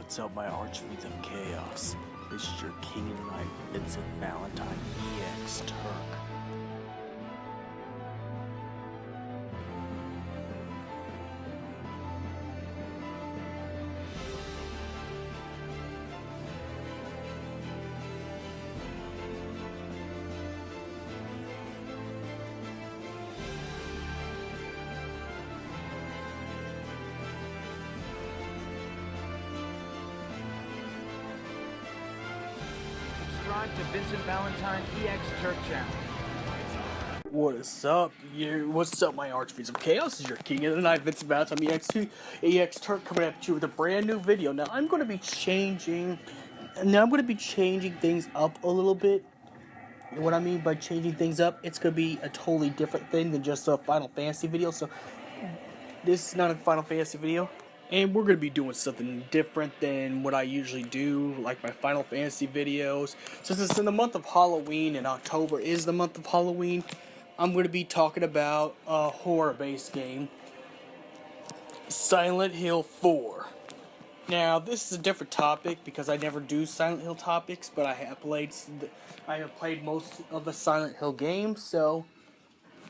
What's up, my archfiends of chaos? This is your king of the night, Vincent Valentine, EX Turk. Subscribe to Vincent Valentine EX Turk channel. What's up, my archfiends of chaos? This is your king of the night, Vincent Valentine, EX Turk, coming at you with a brand new video. Now, I'm going to be changing things up a little bit. And what I mean by changing things up, it's going to be a totally different thing than just a Final Fantasy video. So, this is not a Final Fantasy video. And we're going to be doing something different than what I usually do, like my Final Fantasy videos. Since it's in the month of Halloween, and October is the month of Halloween, I'm going to be talking about a horror-based game, Silent Hill 4. Now, this is a different topic because I never do Silent Hill topics, but I have played most of the Silent Hill games, so,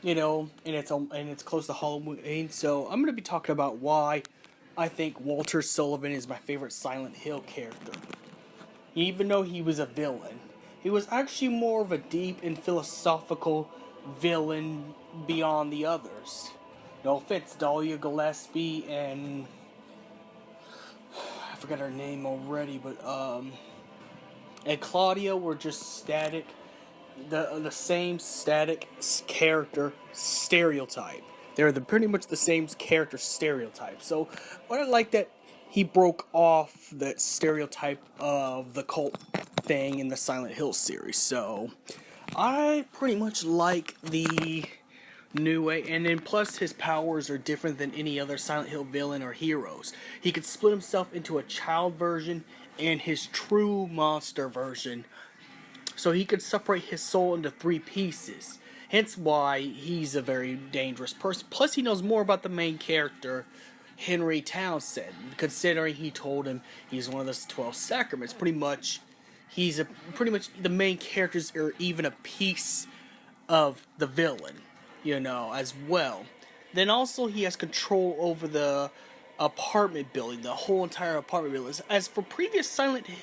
you know, and it's close to Halloween, so I'm going to be talking about why I think Walter Sullivan is my favorite Silent Hill character. Even though he was a villain, he was actually more of a deep and philosophical villain beyond the others. No offense, Dahlia Gillespie and I forgot her name already, but and Claudia were just static, the same static character stereotype. They're pretty much the same character stereotype. So, what I like that he broke off that stereotype of the cult thing in the Silent Hill series. So, I pretty much like the new way. And then plus his powers are different than any other Silent Hill villain or heroes. He could split himself into a child version and his true monster version. So he could separate his soul into 3 pieces. Hence why he's a very dangerous person. Plus, he knows more about the main character, Henry Townsend, considering he told him he's one of the 12 sacraments. Pretty much the main characters are even a piece of the villain, you know, as well. Then also he has control over the apartment building, the whole entire apartment building. As for previous Silent Hill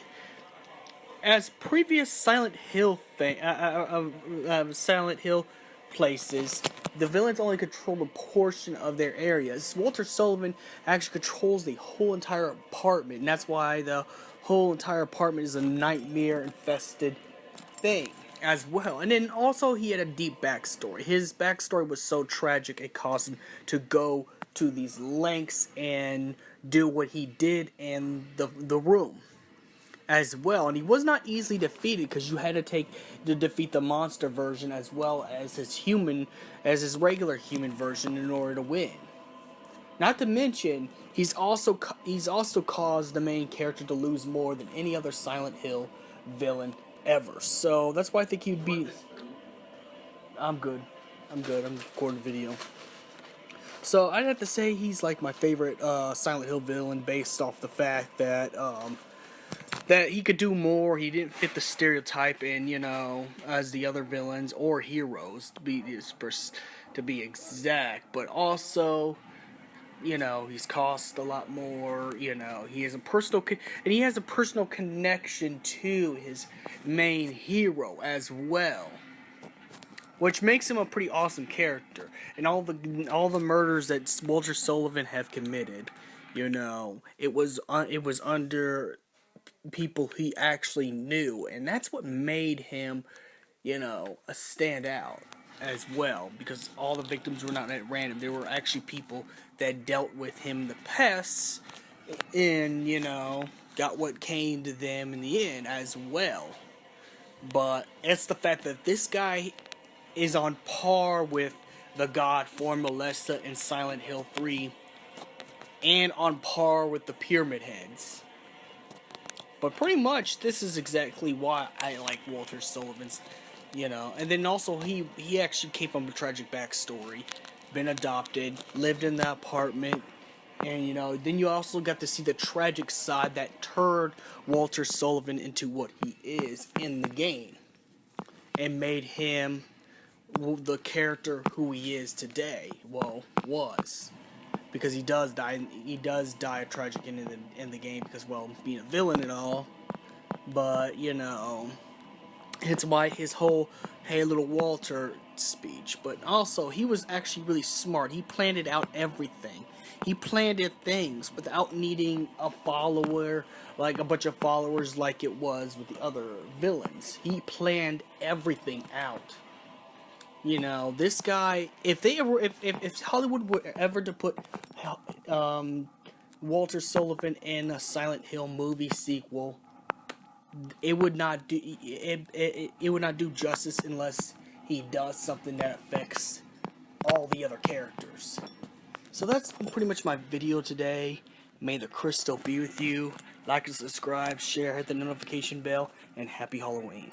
Silent Hill places, the villains only control a portion of their areas. Walter Sullivan actually controls the whole entire apartment, and that's why the whole entire apartment is a nightmare-infested thing as well. And then also he had a deep backstory. His backstory was so tragic it caused him to go to these lengths and do what he did in the room as well. And he was not easily defeated because you had to defeat the monster version as well as his regular human version in order to win. Not to mention, he's also caused the main character to lose more than any other Silent Hill villain ever. So that's why I think he'd be. I'm good. I'm recording video. So I'd have to say he's like my favorite Silent Hill villain based off the fact that he could do more. He didn't fit the stereotype in, you know, as the other villains or heroes to be exact. But also, you know, he's cost a lot more. You know, he has a personal connection to his main hero as well, which makes him a pretty awesome character. And all the murders that Walter Sullivan have committed, you know, it was under people he actually knew, and that's what made him, you know, a standout as well, because all the victims were not at random. There were actually people that dealt with him in the past and, you know, got what came to them in the end as well. But it's the fact that this guy is on par with the God form Molesta in Silent Hill 3 and on par with the Pyramid Heads. But pretty much, this is exactly why I like Walter Sullivan's, you know. And then also, he actually came from a tragic backstory. Been adopted, lived in the apartment, And, you know, then you also got to see the tragic side that turned Walter Sullivan into what he is in the game. And made him the character who he is today. Well, was. Because he does die a tragic end in the game because, well, being a villain and all. But, you know, it's why his whole "Hey little Walter" speech. But also, he was actually really smart. He planned out everything. He planned things without needing a follower, like a bunch of followers like it was with the other villains. He planned everything out. You know, this guy, if Hollywood were ever to put Walter Sullivan in a Silent Hill movie sequel, it would not do justice unless he does something that affects all the other characters. So that's pretty much my video today. May the crystal be with you. Like and subscribe, share, hit the notification bell, and happy Halloween.